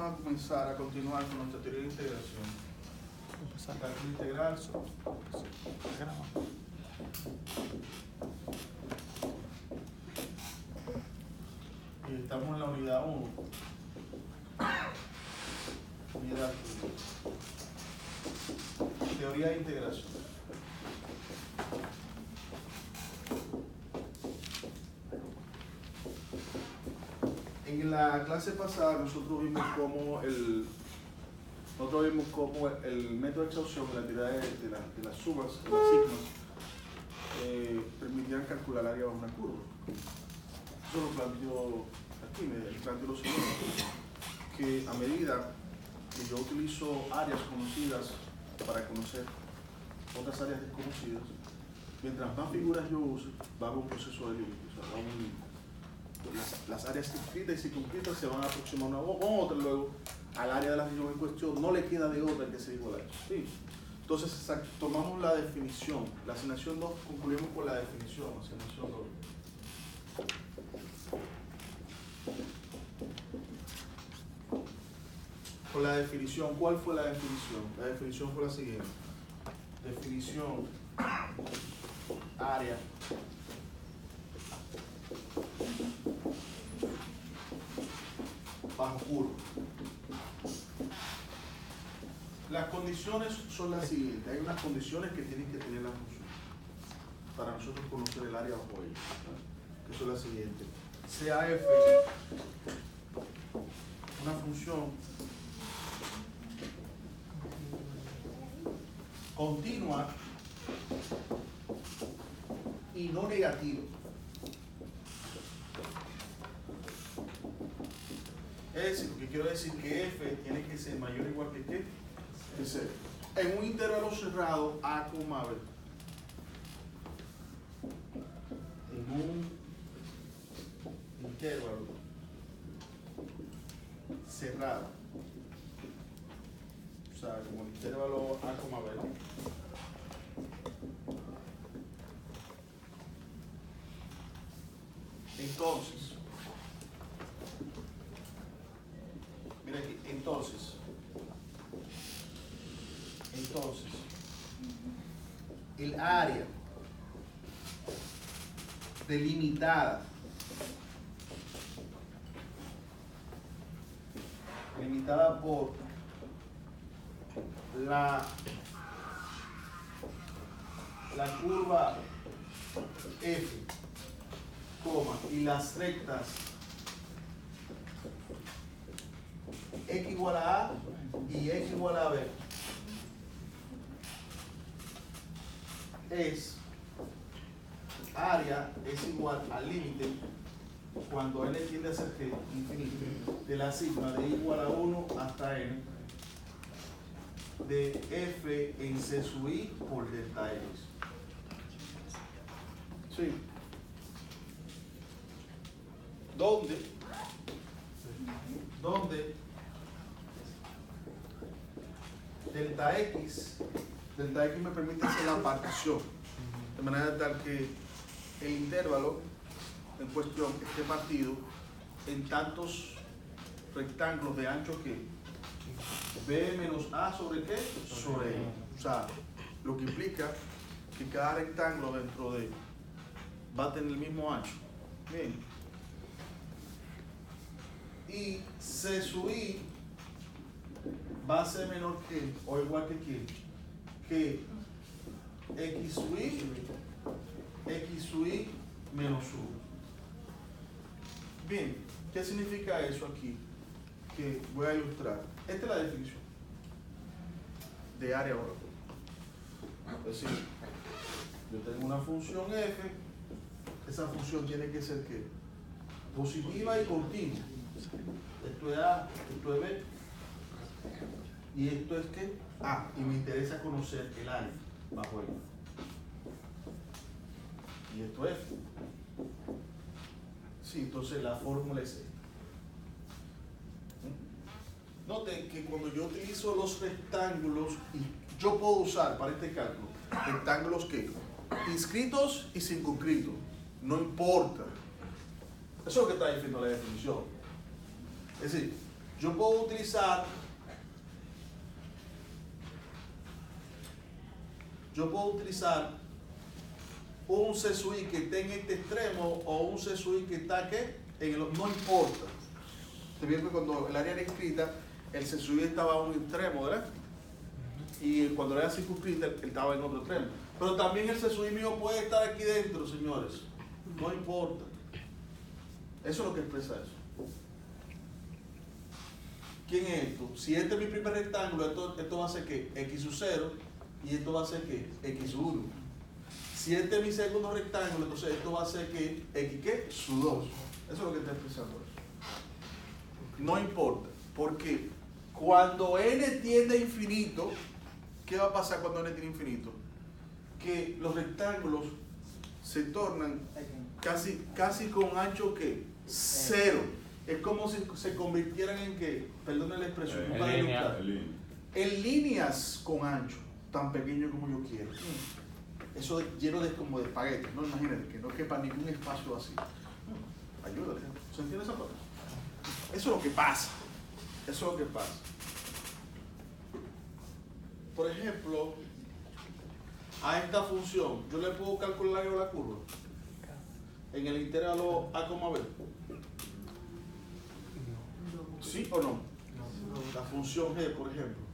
vamos a comenzar a continuar con nuestra teoría de integración. Cálculo integral. Y estamos en la unidad 1. Unidad 1. Teoría de integración. En la clase pasada nosotros vimos cómo el método de exhaustión de la teoría de las subas, de las sigmas, permitían calcular el área bajo una curva. Eso lo planteó aquí, me planteó lo siguiente, que a medida que yo utilizo áreas conocidas para conocer otras áreas desconocidas, mientras más figuras yo use, va a haber un proceso de límite, o sea, va a haber un límite. Las áreas circunscritas y circunscritas se van a aproximar una con otra, luego al área de la región en cuestión no le queda de otra que ser igual a eso. ¿Sí? Entonces tomamos la definición, la asignación 2, concluimos con la definición, asignación 2. Con la definición, ¿cuál fue la definición? La definición fue la siguiente. Definición, área bajo curva. Las condiciones son las siguientes. Hay unas condiciones que tienen que tener la función para nosotros conocer el área bajo ella, ¿no? Que son las siguientes. Sea f una función continua y no negativa. Es decir, lo que quiero decir que f tiene que ser mayor o igual que ¿qué? Que 0. En un intervalo cerrado a, b. En un intervalo cerrado. O sea, como el intervalo a, b. Entonces, mira aquí, entonces, el área delimitada por la curva f, y las rectas x igual a y x igual a b es área es igual al límite cuando n tiende a ser infinito de la sigma de igual a 1 hasta n de f en c sub i por delta x. Sí. ¿Dónde delta x me permite hacer la partición de manera tal que el intervalo en cuestión esté partido en tantos rectángulos de ancho que b menos a sobre qué? Sobre i. O sea, lo que implica que cada rectángulo dentro de va a tener el mismo ancho. Bien. Y c sub i va a ser menor que o igual que quién? Que x sub i menos 1. Bien, ¿qué significa eso aquí? Que voy a ilustrar. Esta es la definición de área bajo curva. Es decir, yo tengo una función f, esa función tiene que ser ¿qué? Positiva y continua. Esto es a, esto es b, y esto es ¿qué? A, y me interesa conocer el área bajo ella. Y esto es f. Sí, entonces la fórmula es esta. Noten que cuando yo utilizo los rectángulos, y yo puedo usar para este cálculo rectángulos que inscritos y circunscritos, no importa. Eso es lo que está diciendo la definición. Es decir, Yo puedo utilizar un CSUI que esté en este extremo o un CSUI que está ¿qué? En el, no importa. Te vieron que cuando el área era inscrita, el CSUI estaba a un extremo, ¿verdad? Y cuando era circunscrita, él estaba en otro extremo. Pero también el CSUI mío puede estar aquí dentro, señores. No importa. Eso es lo que expresa eso. ¿Quién es esto? Si este es mi primer rectángulo, esto va a ser ¿qué? X sub 0 y esto va a ser ¿qué? X sub 1. Si este es mi segundo rectángulo, entonces esto va a ser ¿qué? X ¿qué? Sub 2. Eso es lo que está expresando eso. No importa. Porque cuando n tiende a infinito, ¿qué va a pasar cuando n tiende a infinito? Que los rectángulos se tornan casi con ancho ¿qué? 0. Es como si se convirtieran en ¿qué? Perdona la expresión. En líneas con ancho, tan pequeño como yo quiero. Eso lleno de como de espaguetis, ¿no? Imagínate que no quepa ningún espacio así. Ayúdale. ¿Se entiende esa parte? Eso es lo que pasa. Eso es lo que pasa. Por ejemplo, a esta función, yo le puedo calcular la curva en el intervalo A, B. ¿Sí o no? La función G, por ejemplo.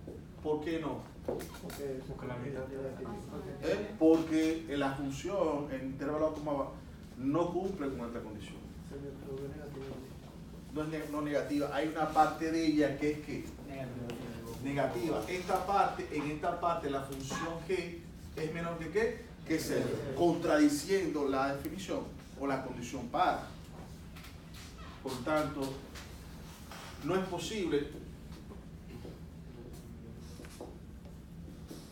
¿Por qué no? Porque la mitad porque la función en intervalo A, B no cumple con esta condición. No es negativa. Hay una parte de ella que es ¿qué? Negativa. En esta parte la función G es menor que ¿qué? Que 0, contradiciendo la definición o la condición par. Por tanto, no es posible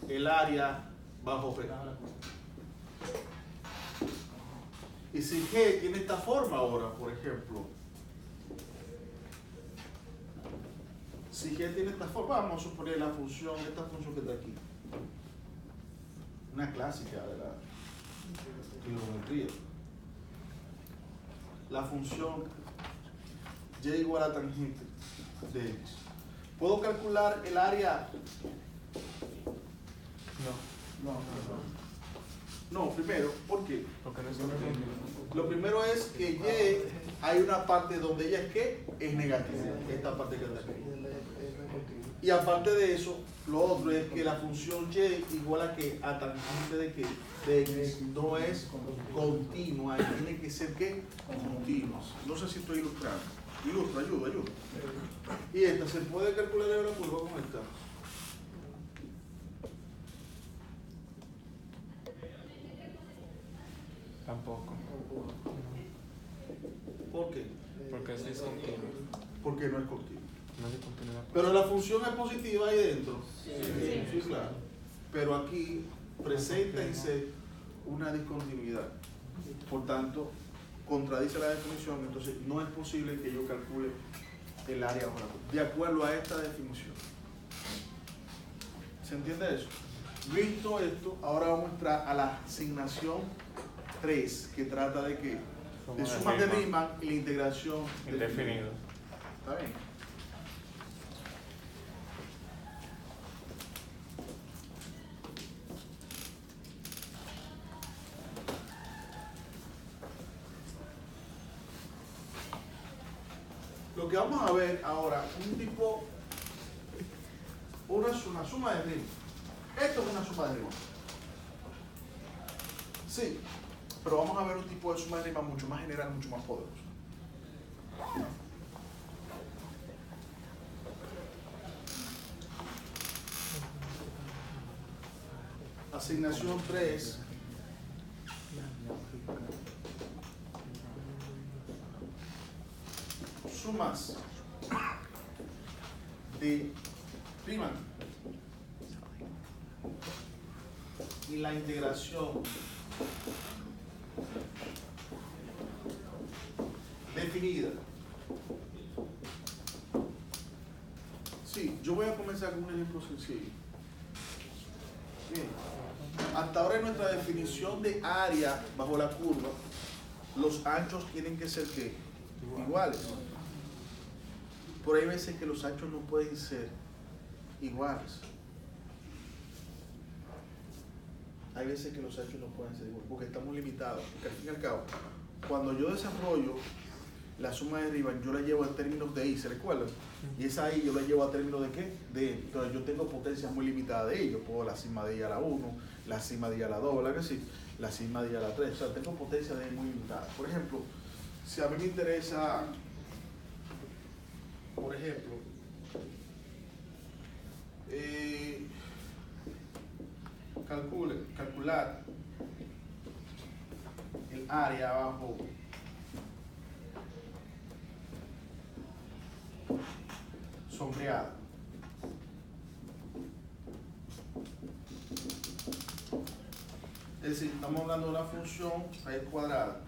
el área bajo P. Y si G tiene esta forma ahora, por ejemplo, si G tiene esta forma, vamos a suponer esta función que está aquí, una clásica de la trigonometría. La función y igual a tangente de x. ¿Puedo calcular el área? No, primero, ¿por qué? Porque no es Lo primero es que y hay una parte donde ella es ¿qué? Es negativa. Esta parte que está aquí. Y aparte de eso, lo otro es que la función y igual a que a tangente de que de x no es continua, tiene que ser ¿qué? Continua. No sé si estoy ilustrando. Ilustra, ayuda. Y esta, ¿se puede calcular la curva con esta? Tampoco. ¿Por qué? Porque es discontinuo. Porque no es continua. No es discontinuidad. Pero la función es positiva ahí dentro. Sí, claro. Pero aquí presenta en C una discontinuidad. Por tanto, contradice la definición, entonces no es posible que yo calcule el área bajo la curva, de acuerdo a esta definición. ¿Se entiende eso? Visto esto, ahora vamos a entrar a la asignación 3, que trata de ¿qué? De sumas de Riemann y la integración Indefinido. ¿Está bien? Lo que vamos a ver ahora, una suma de Riemann. Esto es una suma de Riemann. Sí, pero vamos a ver un tipo de suma de Riemann mucho más general, mucho más poderoso. Asignación 3. Sumas de Riemann y la integración definida. Sí, yo voy a comenzar con un ejemplo sencillo. Bien. Hasta ahora en nuestra definición de área bajo la curva, los anchos tienen que ser ¿qué? Iguales. Pero hay veces que los anchos no pueden ser iguales. Hay veces que los anchos no pueden ser iguales porque estamos limitados. Porque al fin y al cabo, cuando yo desarrollo la suma de Riemann, yo la llevo en términos de I, ¿se recuerdan? Y esa I yo la llevo a términos de ¿qué? De N. Entonces yo tengo potencias muy limitadas de I. Yo puedo la sigma de I a la 1, la sigma de I a la 2, ¿verdad que sí? La sigma de I a la 3. O sea, tengo potencias de I muy limitadas. Por ejemplo, si a mí me interesa, por ejemplo, calcular el área bajo sombreada. Es decir, estamos hablando de una función raíz cuadrada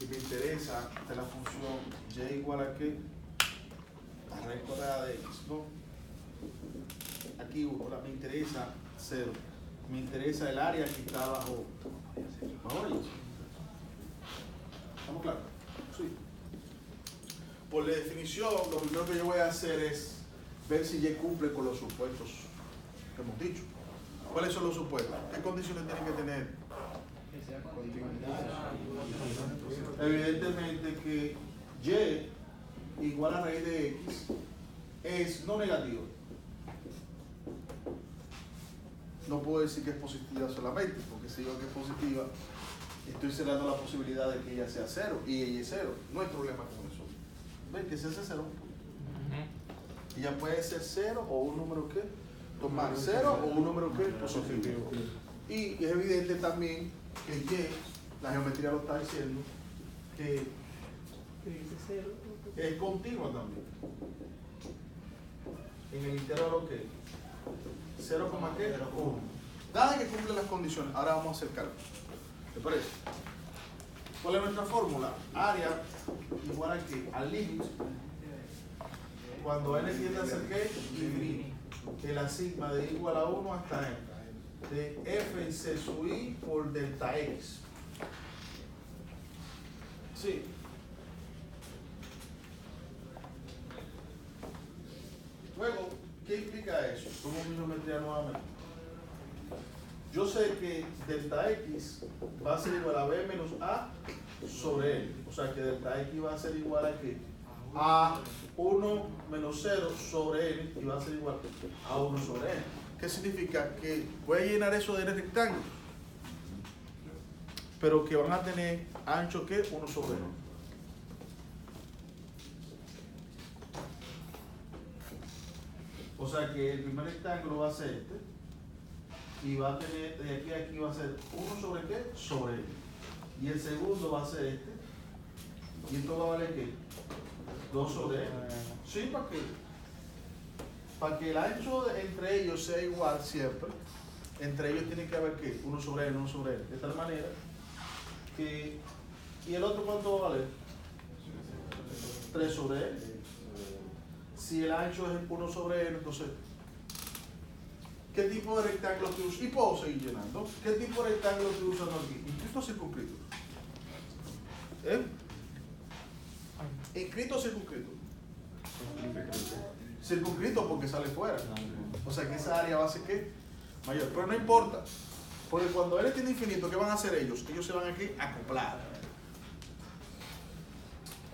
y me interesa de la función y igual a qué, a raíz cuadrada de x, ¿no? Aquí ahora me interesa 0, me interesa el área que está bajo y. ¿Estamos claros? Sí. Por la definición, lo primero que yo voy a hacer es ver si y cumple con los supuestos que hemos dicho. ¿Cuáles son los supuestos? ¿Qué condiciones tienen que tener? Evidentemente que y igual a raíz de x es no negativo. No puedo decir que es positiva solamente, porque si digo que es positiva, estoy cerrando la posibilidad de que ella sea 0 y ella es 0. No hay problema con eso. ¿Ven que se hace 0? Ella puede ser 0 o un número que tomar 0 o un número que positivo. Y es evidente también que y, la geometría lo está diciendo, que es continua también. En el intervalo que 0,1. Dada que cumple las condiciones, ahora vamos a hacer cálculo. ¿Te parece? ¿Cuál es nuestra fórmula? Área igual a que al límite, cuando n tiende a ser ¿qué? Infinito, que la sigma de igual a 1 hasta n, de f en c sub i por delta x. Sí. Luego, ¿qué implica eso? Como mi geometría nuevamente. Yo sé que delta x va a ser igual a b menos a sobre n. O sea que delta x va a ser igual a ¿qué? A 1 menos 0 sobre n y va a ser igual a 1 sobre n. ¿Qué significa? Que voy a llenar eso de n rectángulos, pero que van a tener ancho que 1 sobre n. O sea que el primer rectángulo va a ser este y va a tener de aquí a aquí va a ser 1 sobre qué? Sobre n. Y el segundo va a ser este y esto va a valer ¿qué? 2 sobre n. Sí, para que el ancho entre ellos sea igual siempre, entre ellos tiene que haber ¿qué? 1 sobre n, 1 sobre n. De tal manera que... ¿Y el otro cuánto va a valer? 3 sobre n. Si el ancho es 1 sobre n, entonces, ¿qué tipo de rectángulo que uso? Y puedo seguir llenando. ¿Qué tipo de rectángulo que usan aquí? Inscrito o circunscrito. ¿Inscrito o circunscrito? Circunscrito porque sale fuera. O sea que esa área va a ser ¿qué? Mayor. Pero no importa. Porque cuando n tiene infinito, ¿qué van a hacer ellos? Ellos se van aquí a acoplar.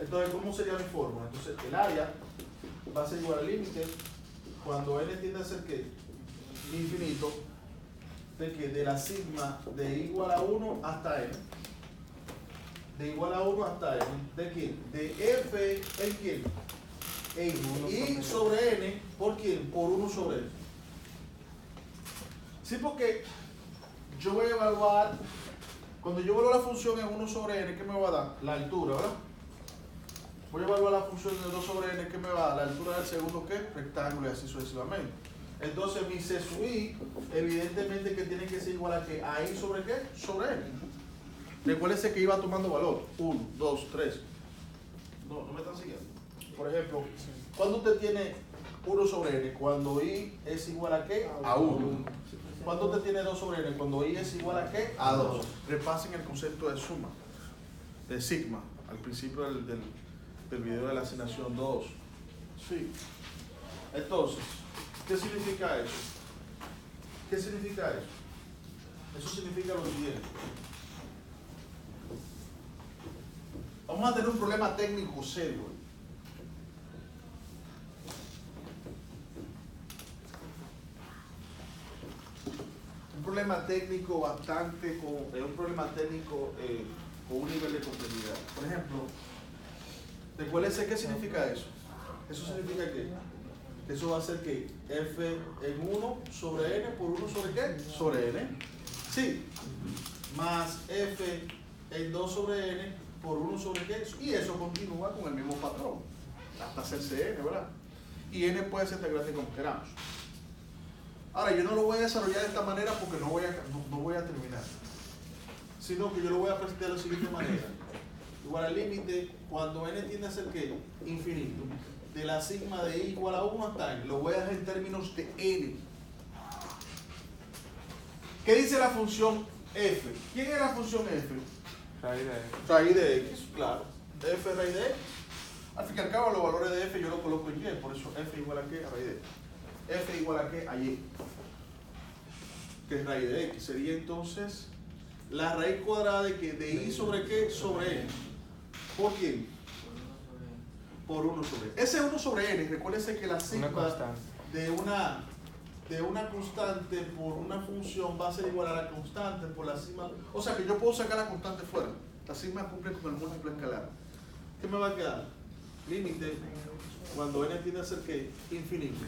Entonces, ¿cómo sería mi fórmula? Entonces, el área va a ser igual al límite cuando n tiende a ser ¿qué? Infinito, de que de la sigma de igual a 1 hasta n, de igual a 1 hasta n, ¿de quién? De f en quién, en i sobre n, ¿por quién? Por 1 sobre n. Sí, porque yo voy a evaluar, cuando yo evalúo la función en 1 sobre n, ¿qué me va a dar? La altura, ¿verdad? Voy a evaluar la función de 2 sobre n, ¿qué me va a dar? La altura del segundo ¿qué? Rectángulo y así sucesivamente. Entonces mi c sub i, evidentemente que tiene que ser igual a ¿qué? A i sobre ¿qué? Sobre n. Recuérdense que iba tomando valor. 1, 2, 3. No me están siguiendo. Por ejemplo, ¿cuándo usted tiene 1 sobre n? Cuando i es igual a ¿qué? A 1. ¿Cuándo usted tiene 2 sobre n? Cuando i es igual a ¿qué? A 2. Repasen el concepto de suma, de sigma, al principio del video de la asignación 2. Sí. Entonces, ¿qué significa eso? ¿Qué significa eso? Eso significa lo siguiente. Vamos a tener un problema técnico serio. Un problema técnico bastante, un problema técnico con un nivel de complejidad. Por ejemplo, recuérdense qué significa eso. Eso significa que eso va a ser que f en 1 sobre n por 1 sobre qué? Sobre n. Sí. Más f en 2 sobre n por 1 sobre qué. Y eso continúa con el mismo patrón. Hasta hacerse n, ¿verdad? Y n puede ser tan grande como queramos. Ahora, yo no lo voy a desarrollar de esta manera porque no voy a terminar. Sino que yo lo voy a presentar de la siguiente manera. Igual al límite, cuando n tiende a ser ¿qué? Infinito. De la sigma de i igual a 1 hasta n. Lo voy a hacer en términos de n. ¿Qué dice la función f? ¿Quién es la función f? Raíz de x. Raíz de x, claro. F raíz de x. Al fin y al cabo, los valores de f yo los coloco en y. Por eso f igual a qué? A raíz de x. F igual a qué? A y. Que es raíz de x. Sería entonces la raíz cuadrada de qué? De i sobre qué? Sobre n. ¿Por quién? Por 1 sobre n. Ese 1 sobre n, recuérdense que la sigma de una constante por una función va a ser igual a la constante por la sigma. O sea que yo puedo sacar la constante fuera. La sigma cumple con el múltiplo escalar. ¿Qué me va a quedar? Límite cuando n tiende a ser ¿qué? Infinito.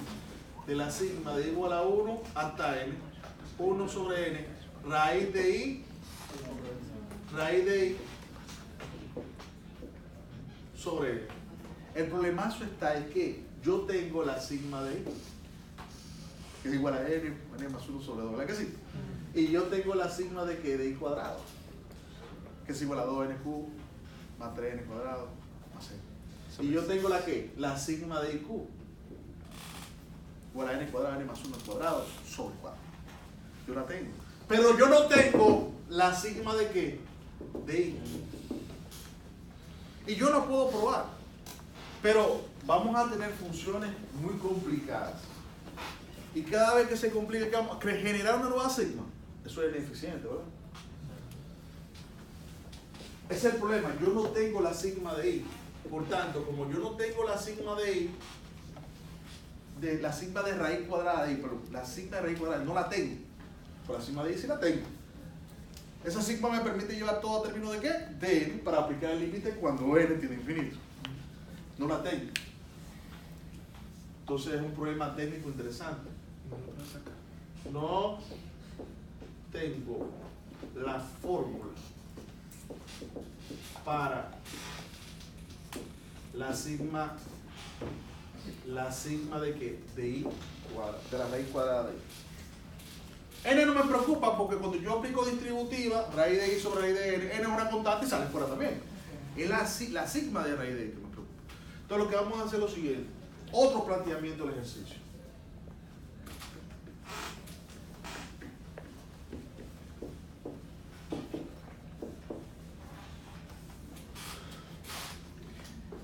De la sigma de igual a 1 hasta n. 1 sobre n. Raíz de i sobre n. El problemazo está en que yo tengo la sigma de i, que es igual a n más 1 sobre 2, ¿verdad que sí? Y yo tengo la sigma de que de i cuadrado, que es igual a 2nq más 3n cuadrado más n. Y yo tengo la que, la sigma de iq, igual a n cuadrado, n más 1 cuadrado sobre 4. Yo la tengo. Pero yo no tengo la sigma de qué? De i. Y yo lo puedo probar. Pero vamos a tener funciones muy complicadas. Y cada vez que se complique, generar una nueva sigma, eso es ineficiente, ¿verdad? Ese es el problema. Yo no tengo la sigma de i. Por tanto, como yo no tengo la sigma de i, de la sigma de raíz cuadrada de i, pero la sigma de raíz cuadrada no la tengo. Pero la sigma de i sí la tengo. Esa sigma me permite llevar todo a término de qué? De n para aplicar el límite cuando n tiene infinito. No la tengo. Entonces es un problema técnico interesante. No tengo la fórmula para la sigma de qué? De i cuadrada, de la raíz cuadrada de i. N no me preocupa porque cuando yo aplico distributiva, raíz de i sobre raíz de n, n es una constante y sale fuera también. Es la sigma de raíz de i que me preocupa. Entonces lo que vamos a hacer es lo siguiente. Otro planteamiento del ejercicio.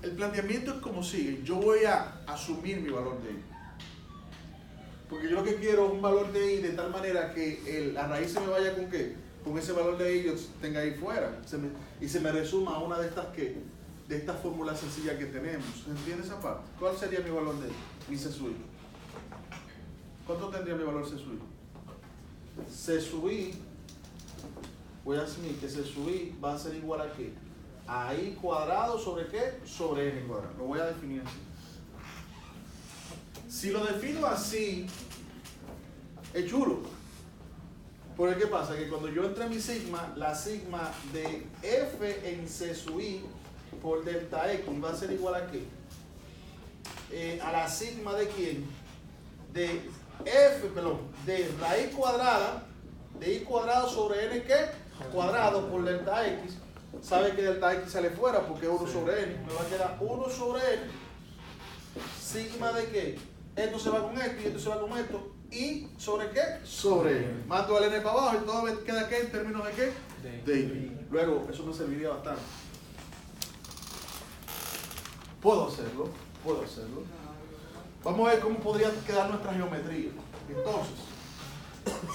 El planteamiento es como sigue. Yo voy a asumir mi valor de i. Porque yo lo que quiero es un valor de i de tal manera que la raíz se me vaya con qué? Con ese valor de i yo tenga ahí fuera. Y se me resuma a una de estas de estas fórmulas sencillas que tenemos. ¿Se entiende esa parte? ¿Cuál sería mi valor de i? Mi C sub i. ¿Cuánto tendría mi valor C sub i? C sub i, voy a asumir que C sub i va a ser igual a qué? A i cuadrado sobre qué? Sobre n cuadrado. Lo voy a definir así. Si lo defino así, es chulo. Porque ¿qué pasa? Que cuando yo entre mi sigma, la sigma de f en C sub i por delta x va a ser igual a qué? A la sigma de quién? De de raíz cuadrada, de i cuadrado sobre n ¿qué? Cuadrado por delta x. ¿Sabe que delta x sale fuera porque es 1 sobre n? Me va a quedar 1 sobre n, sigma de qué? Esto se va con esto y esto se va con esto. ¿Y sobre qué? Sobre n. Mato al n para abajo y todo queda ¿qué? En términos de qué? De i. Luego, eso me serviría bastante. Puedo hacerlo. Vamos a ver cómo podría quedar nuestra geometría. Entonces,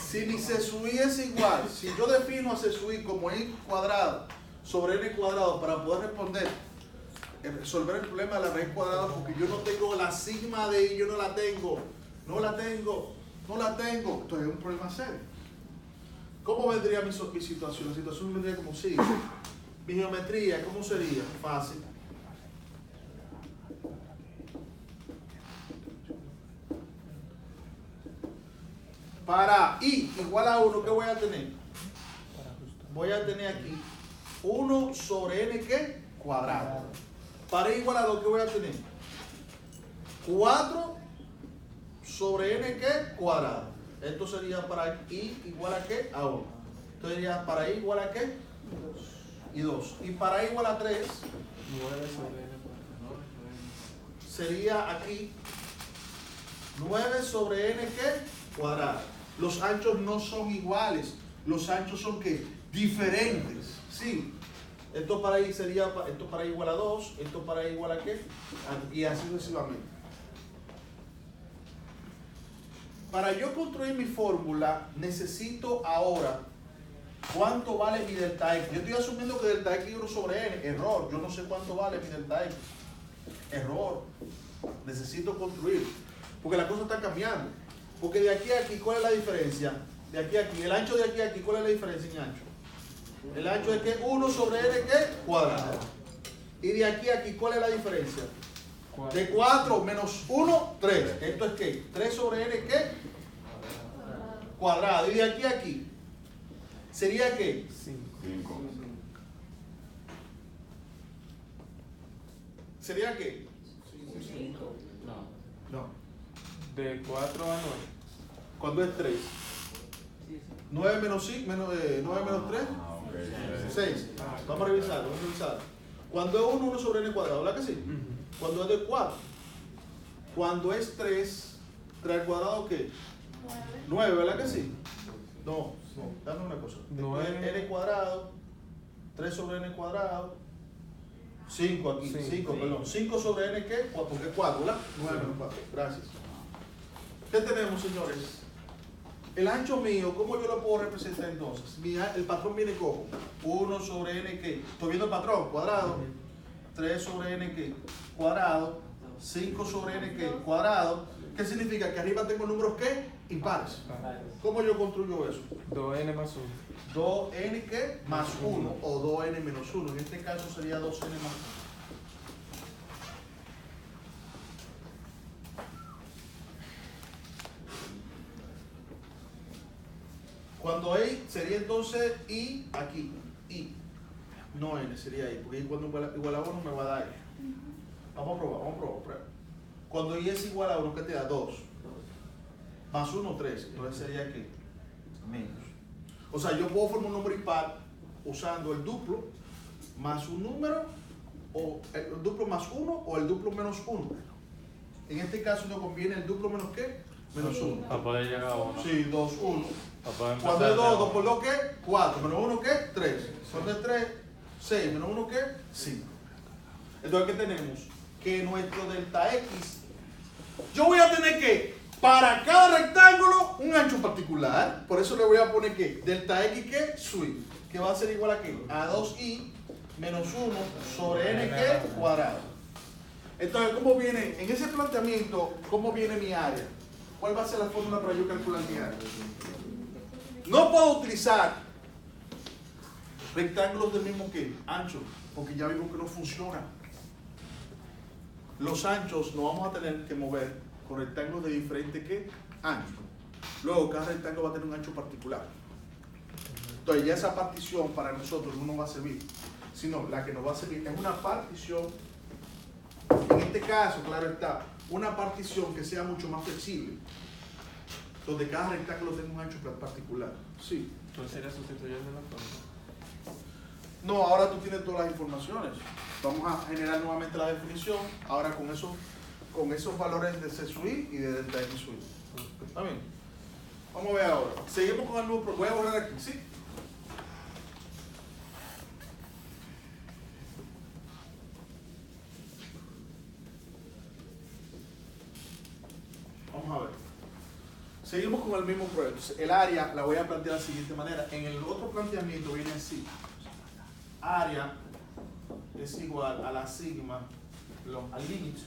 si mi CSUI es igual, si yo defino a CSUI como I cuadrado sobre N cuadrado para poder resolver el problema de la raíz cuadrada, porque yo no tengo la sigma de I, yo no la tengo. Entonces es un problema serio. ¿Cómo vendría mi situación? La situación vendría como sigue. Mi geometría, ¿cómo sería? Fácil. Para I igual a 1, ¿qué voy a tener? Voy a tener aquí 1 sobre N, ¿qué? Cuadrado. Para I igual a 2, ¿qué voy a tener? 4 sobre N, ¿qué? Cuadrado. Esto sería para I igual a ¿qué? A 1. Esto sería para I igual a ¿qué? Y 2. Y para I igual a 3, 9 sobre N. sería aquí 9 sobre N, ¿qué? Cuadrado. Los anchos no son iguales. Los anchos son ¿qué? Diferentes. Sí. Esto para I sería, esto para I igual a 2, esto para I igual a ¿qué? Y así sucesivamente. Para yo construir mi fórmula, necesito ahora cuánto vale mi delta X. Yo estoy asumiendo que delta X es 1 sobre N. Error. Yo no sé cuánto vale mi delta X. Error. Necesito construir. Porque la cosa está cambiando. Porque de aquí a aquí, ¿cuál es la diferencia? De aquí a aquí. El ancho de aquí a aquí, ¿cuál es la diferencia en ancho? El ancho es que 1 sobre N, ¿qué? Cuadrado. Y de aquí a aquí, ¿cuál es la diferencia? De 4 menos 1, 3. ¿Esto es qué? 3 sobre N, ¿qué? Cuadrado. Y de aquí a aquí, ¿sería qué? 5. ¿Sería qué? No. De 4 a 9. ¿Cuándo es 3? 9 menos 5, 9 menos 3, 6. Vamos a revisar. Cuando es 1 sobre N cuadrado, ¿verdad que sí? Cuando es de 4. Cuando es 3 al cuadrado, ¿qué? 9, ¿verdad que sí? No, dame una cosa. Después N cuadrado, 3 sobre N cuadrado, 5 aquí, 5, perdón. 5 sobre N, ¿qué? Porque es 4, ¿verdad? 9 menos 4, gracias. ¿Qué tenemos, señores? El ancho mío, ¿cómo yo lo puedo representar entonces? El patrón viene como 1 sobre N, ¿qué? Estoy viendo el patrón, cuadrado. 3 sobre N, ¿qué? Cuadrado. 5 sobre N, ¿qué? Cuadrado. ¿Qué significa? Que arriba tengo números, ¿qué? Impares. ¿Cómo yo construyo eso? 2N más 1. 2N, ¿qué? Más 1 o 2N menos 1. En este caso sería 2N más 1. Cuando I sería entonces I aquí, I, no N, sería I, porque I cuando igual a 1 me va a dar I. Vamos a probar, prueba. Cuando I es igual a 1, ¿qué te da? 2. Más 1, 3. Entonces sería que menos. O sea, yo puedo formar un número impar usando el duplo más un número, o el duplo más 1 o el duplo menos 1. En este caso nos conviene el duplo menos ¿qué? Menos 1. Para poder llegar a 1. Sí, 2, 1. Cuando es 2, 2 por 2, ¿qué? 4. Menos 1, ¿qué? 3. Cuando es 3, 6. Menos 1, ¿qué? 5. Entonces, ¿qué tenemos? Que nuestro delta X, yo voy a tener que, para cada rectángulo, un ancho particular. Por eso le voy a poner que delta X, ¿qué? Sui. Que va a ser igual a ¿qué? A 2i menos 1 sobre n, ¿qué? Cuadrado. Entonces, ¿cómo viene? En ese planteamiento, ¿cómo viene mi área? ¿Cuál va a ser la fórmula para yo calcular mi área? No puedo utilizar rectángulos del mismo que ancho, porque ya vimos que no funciona. Los anchos nos vamos a tener que mover con rectángulos de diferente ¿qué? Ancho. Luego, cada rectángulo va a tener un ancho particular. Entonces, ya esa partición para nosotros no nos va a servir, sino la que nos va a servir es una partición. En este caso, claro está, una partición que sea mucho más flexible, donde cada rectángulo tenga un ancho particular. Sí. Entonces sería sustituyendo la fórmula. No, ahora tú tienes todas las informaciones. Vamos a generar nuevamente la definición, ahora con esos valores de CSUI y de delta XUI. ¿Está bien? Vamos a ver ahora. Seguimos con el nuevo problema. Voy a borrar aquí, ¿sí? Seguimos con el mismo problema. Entonces, el área la voy a plantear de la siguiente manera. En el otro planteamiento viene así. Área es igual a la sigma, al límite.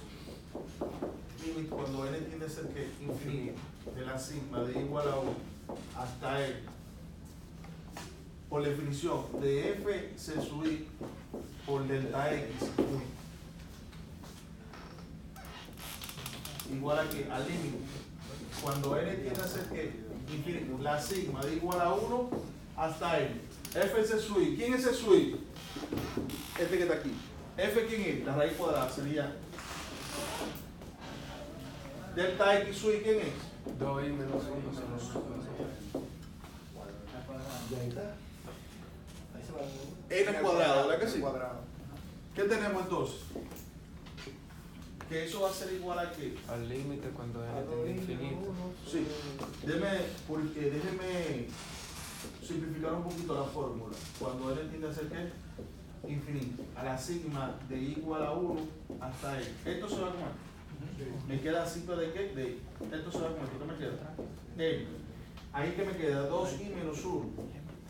Límite cuando n tiende a ser que infinito, de la sigma de igual a 1 hasta n. Por definición, de f c sub i por delta x igual a que al límite cuando n tiende a ser que infinito, la sigma de igual a 1 hasta n. F es sub i. ¿Quién es el sub i? Este que está aquí. F, ¿quién es? La raíz cuadrada sería delta x sub i. ¿Quién es? 2i menos 1 N cuadrado, ¿verdad que sí? ¿Qué tenemos entonces? Que eso va a ser igual a qué? al límite cuando n tiende a infinito. Sí. Déjeme simplificar un poquito la fórmula. Cuando n tiende a ser qué? Infinito. A la sigma de igual a 1 hasta n. Esto se va a comer. Me queda sigma de qué? De i. Esto se va a comer. ¿Qué me queda? N. Ahí que me queda 2i menos 1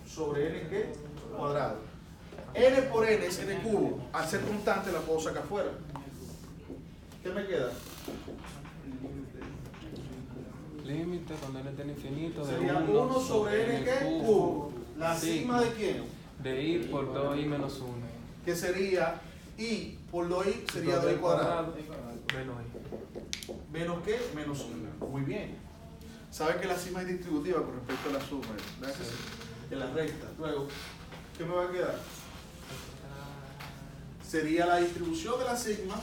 sobre n ¿qué? Cuadrado. N por n es n cubo. Al ser constante la puedo sacar fuera. ¿Qué me queda? Límite cuando n tiende a infinito de Sería 1 sobre n ¿qué? Cubo. ¿La sigma de quién? De i por 2i menos 1. Que sería i por 2i sería 2i cuadrado. Menos i. ¿Menos qué? Menos 1. Muy bien. ¿Saben que la sigma es distributiva con respecto a la suma? ¿Verdad que sí? De la recta. Luego, ¿qué me va a quedar? Sería la distribución de la sigma